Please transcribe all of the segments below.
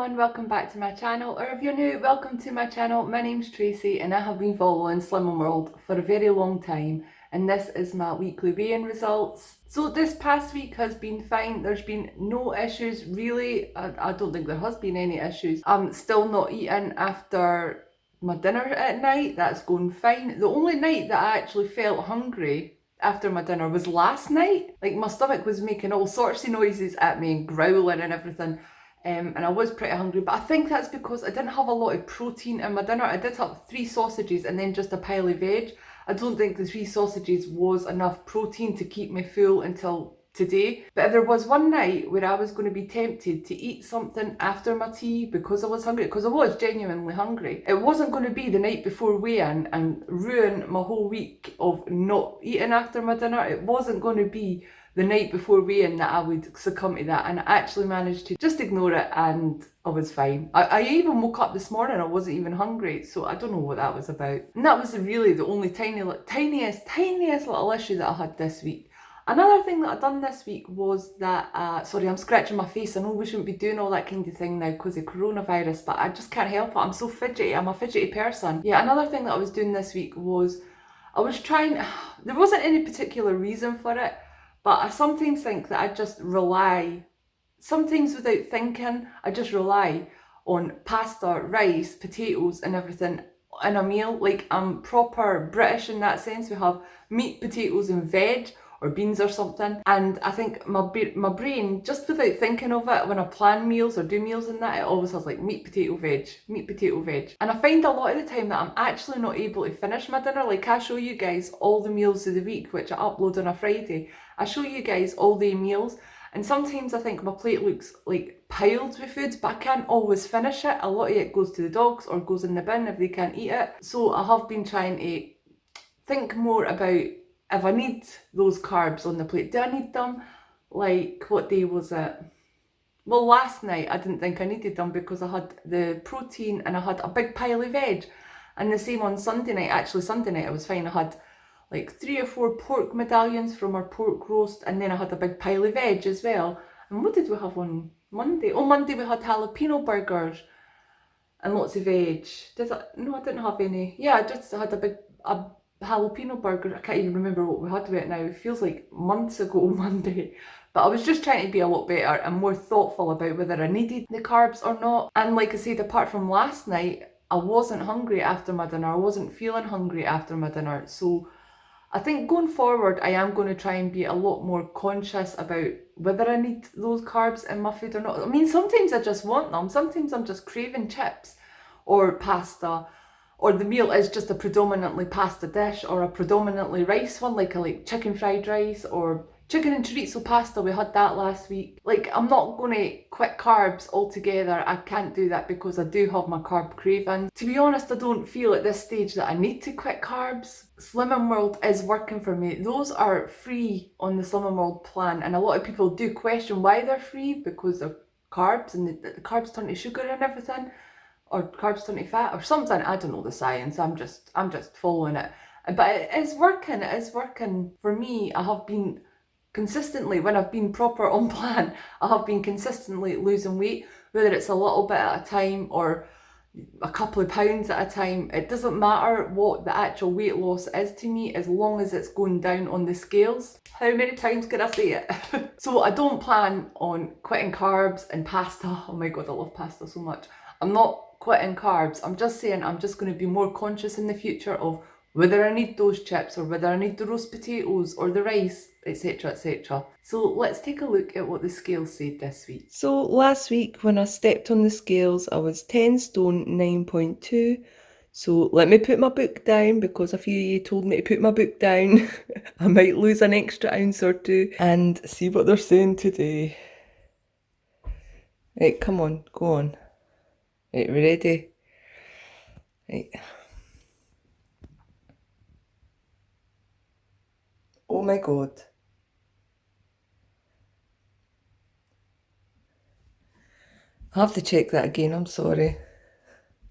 everyone, welcome back to my channel, or if you're new, welcome to my channel. My name's Tracy and I have been following Slimming World for a very long time, and this is my weekly weigh-in results. So this past week has been fine. There's been no issues really. I don't think there has been any issues. I'm still not eating after my dinner at night. That's going fine. The only night that I actually felt hungry after my dinner was last night. Like, my stomach was making all sorts of noises at me and growling and everything. And I was pretty hungry, but I think that's because I didn't have a lot of protein in my dinner. I did have 3 sausages and then just a pile of veg. I don't think the 3 sausages was enough protein to keep me full until today. But if there was one night where I was going to be tempted to eat something after my tea because I was hungry, because I was genuinely hungry, it wasn't going to be the night before weigh-in and ruin my whole week of not eating after my dinner. It wasn't going to be the night before weigh-in that I would succumb to that, and I actually managed to just ignore it and I was fine. I even woke up this morning, I wasn't even hungry, so I don't know what that was about. And that was really the only tiniest little issue that I had this week. Another thing that I done this week was that, sorry, I'm scratching my face. I know we shouldn't be doing all that kind of thing now because of coronavirus, but I just can't help it. I'm so fidgety. I'm a fidgety person. Yeah, another thing that I was doing this week was I was trying, there wasn't any particular reason for it, but I sometimes think that I just rely, sometimes without thinking, I just rely on pasta, rice, potatoes and everything in a meal. Like, I'm proper British in that sense. We have meat, potatoes and veg, or beans or something. And I think my brain, just without thinking of it, when I plan meals or do meals and that, it always has like meat, potato, veg, meat, potato, veg. And I find a lot of the time that I'm actually not able to finish my dinner. Like, I show you guys all the meals of the week, which I upload on a Friday. I show you guys all the meals, and sometimes I think my plate looks like piled with food, but I can't always finish it. A lot of it goes to the dogs or goes in the bin if they can't eat it. So I have been trying to think more about if I need those carbs on the plate. Do I need them? Like, what day was it? Well, last night I didn't think I needed them because I had the protein and I had a big pile of veg. And the same on Sunday night. Actually, Sunday night I was fine. I had like 3 or 4 pork medallions from our pork roast, and then I had a big pile of veg as well. And what did we have on Monday? Oh, Monday we had jalapeno burgers and lots of veg. No, I didn't have any. Yeah, I just had a jalapeno burger. I can't even remember what we had with it now. It feels like months ago Monday. But I was just trying to be a lot better and more thoughtful about whether I needed the carbs or not. And like I said, apart from last night, I wasn't hungry after my dinner. I wasn't feeling hungry after my dinner. So I think going forward, I am going to try and be a lot more conscious about whether I need those carbs in my food or not. I mean, sometimes I just want them. Sometimes I'm just craving chips or pasta, or the meal is just a predominantly pasta dish or a predominantly rice one, like I like chicken fried rice or chicken and chorizo pasta. We had that last week. Like, I'm not going to quit carbs altogether. I can't do that because I do have my carb craving. To be honest, I don't feel at this stage that I need to quit carbs. Slimming World is working for me. Those are free on the Slimming World plan, and a lot of people do question why they're free, because they're carbs and the carbs turn to sugar and everything, or carbs turn to fat or something. I don't know the science. I'm just following it. But it is working. It is working for me. I have been consistently, when I've been proper on plan, I have been consistently losing weight, whether it's a little bit at a time or a couple of pounds at a time. It doesn't matter what the actual weight loss is to me, as long as it's going down on the scales. How many times can I say it? So I don't plan on quitting carbs and pasta. Oh my god, I love pasta so much. I'm not quitting carbs. I'm just saying I'm just going to be more conscious in the future of whether I need those chips or whether I need the roast potatoes or the rice, etc, etc. So let's take a look at what the scales said this week. So last week when I stepped on the scales, I was 10 stone 9.2. So let me put my book down, because a few of you told me to put my book down. I might lose an extra ounce or two, and see what they're saying today. Right, come on, go on. Right, we ready? Right. Oh my god. I have to check that again, I'm sorry.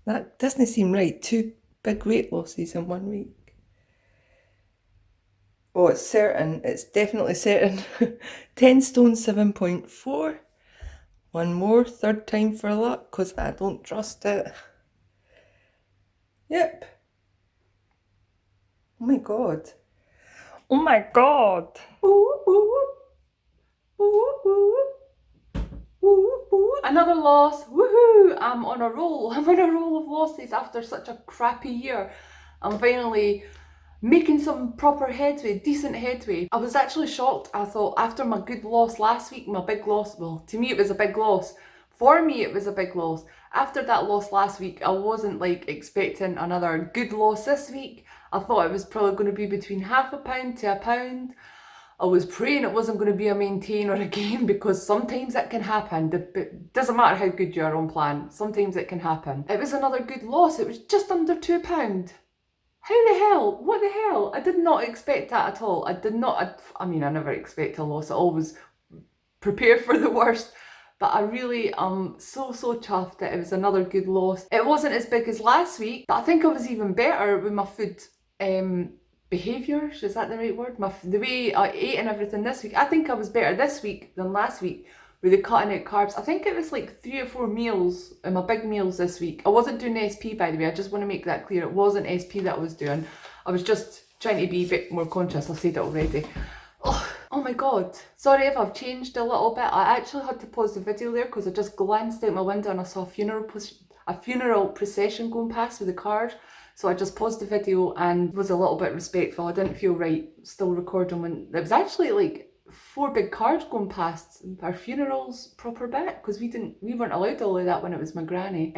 That doesn't seem right. 2 big weight losses in 1 week. Oh, it's certain. It's definitely certain. 10 stone 7.4. One more, third time for luck, because I don't trust it. Yep. Oh my god. Oh my god. Ooh, ooh, ooh, ooh. Another loss, woohoo! I'm on a roll. I'm on a roll of losses after such a crappy year. I'm finally making some proper headway, decent headway. I was actually shocked. I thought after my good loss last week, my big loss, well, to me it was a big loss. For me it was a big loss. After that loss last week, I wasn't like expecting another good loss this week. I thought it was probably going to be between £0.5 to £1. I was praying it wasn't going to be a maintain or a gain, because sometimes it can happen. It doesn't matter how good you are on plan, sometimes it can happen. It was another good loss. It was just under £2. How the hell? What the hell? I did not expect that at all. I did not, I mean, I never expect a loss. I always prepare for the worst. But I really am so chuffed that it was another good loss. It wasn't as big as last week, but I think I was even better with my food behaviours, is that the right word? The way I ate and everything this week. I think I was better this week than last week with the cutting out carbs. I think it was like 3 or 4 meals in my big meals this week. I wasn't doing SP, by the way. I just want to make that clear. It wasn't SP that I was doing. I was just trying to be a bit more conscious. I've said it already. Oh my god. Sorry if I've changed a little bit. I actually had to pause the video there because I just glanced out my window and I saw a funeral procession going past with a car. So I just paused the video and was a little bit respectful. I didn't feel right still recording when there was actually like 4 big cars going past our funeral's proper bit, because we weren't allowed all of that when it was my granny.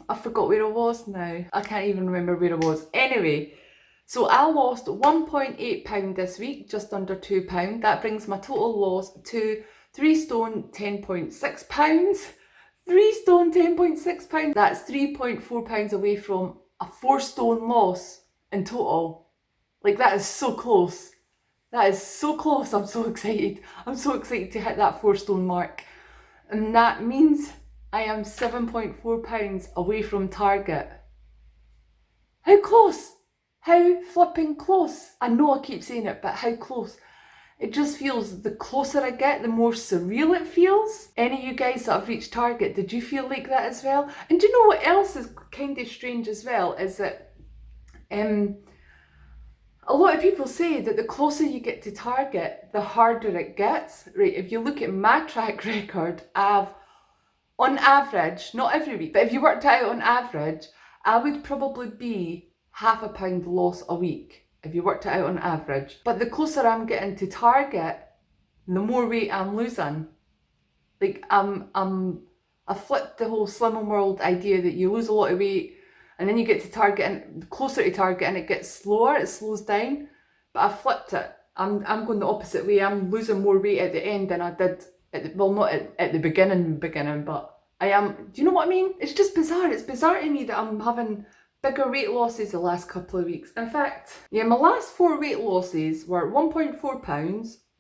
I forgot where I was now. I can't even remember where I was. Anyway, so I lost £1.8 this week, just under £2. That brings my total loss to 3 stone £10.6. 3 stone £10.6. That's £3.4 away from a 4 stone loss in total. Like, that is so close. That is so close. I'm so excited. I'm so excited to hit that 4 stone mark. And that means I am £7.4 away from target. How close? How flipping close? I know I keep saying it, but how close? It just feels, the closer I get, the more surreal it feels. Any of you guys that have reached target, did you feel like that as well? And do you know what else is kind of strange as well? Is that a lot of people say that the closer you get to target, the harder it gets. Right, if you look at my track record, I've, on average, not every week, but if you worked it out on average, I would probably be £0.5 loss a week, if you worked it out on average. But the closer I'm getting to target, the more weight I'm losing. Like, I flipped the whole Slim World idea that you lose a lot of weight and then you get to target, and closer to target, and it gets slower, it slows down. But I flipped it. I'm going the opposite way. I'm losing more weight at the end than I did well, not at the beginning, but I am. Do you know what I mean? It's just bizarre. It's bizarre to me that I'm having bigger weight losses the last couple of weeks. In fact, yeah, my last 4 weight losses were £1.4,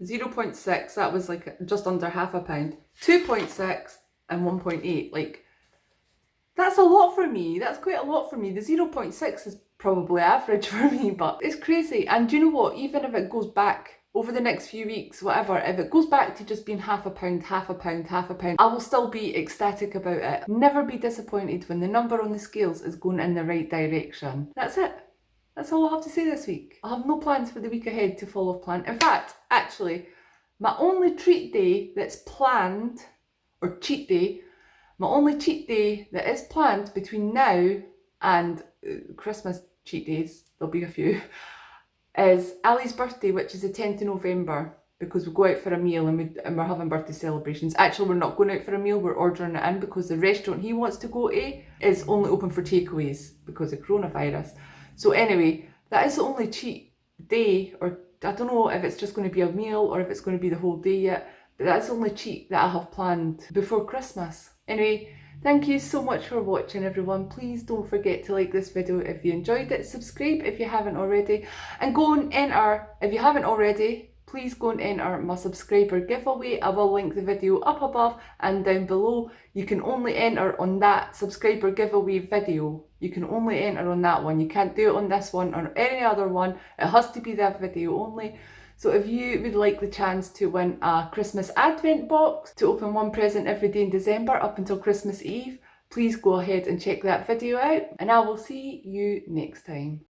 0.6, that was like just under £0.5, 2.6 and 1.8. Like, that's a lot for me. That's quite a lot for me. The 0.6 is probably average for me, but it's crazy. And do you know what? Even if it goes back over the next few weeks, whatever, if it goes back to just being £0.5, I will still be ecstatic about it. Never be disappointed when the number on the scales is going in the right direction. That's it. That's all I have to say this week. I have no plans for the week ahead to fall off plan. In fact, actually, my only treat day that's planned, or cheat day, my only cheat day that is planned between now and Christmas cheat days, there'll be a few, is Ali's birthday, which is the 10th of November, because we go out for a meal and we're having birthday celebrations. Actually, we're not going out for a meal, we're ordering it in, because the restaurant he wants to go to is only open for takeaways because of coronavirus. So anyway, that is the only cheat day, or I don't know if it's just going to be a meal or if it's going to be the whole day yet, but that's the only cheat that I have planned before Christmas. Anyway, thank you so much for watching, everyone. Please don't forget to like this video if you enjoyed it, subscribe if you haven't already, and go and enter, if you haven't already, please go and enter my subscriber giveaway. I will link the video up above and down below. You can only enter on that subscriber giveaway video. You can only enter on that one. You can't do it on this one or any other one. It has to be that video only. So if you would like the chance to win a Christmas Advent box to open one present every day in December up until Christmas Eve, please go ahead and check that video out, and I will see you next time.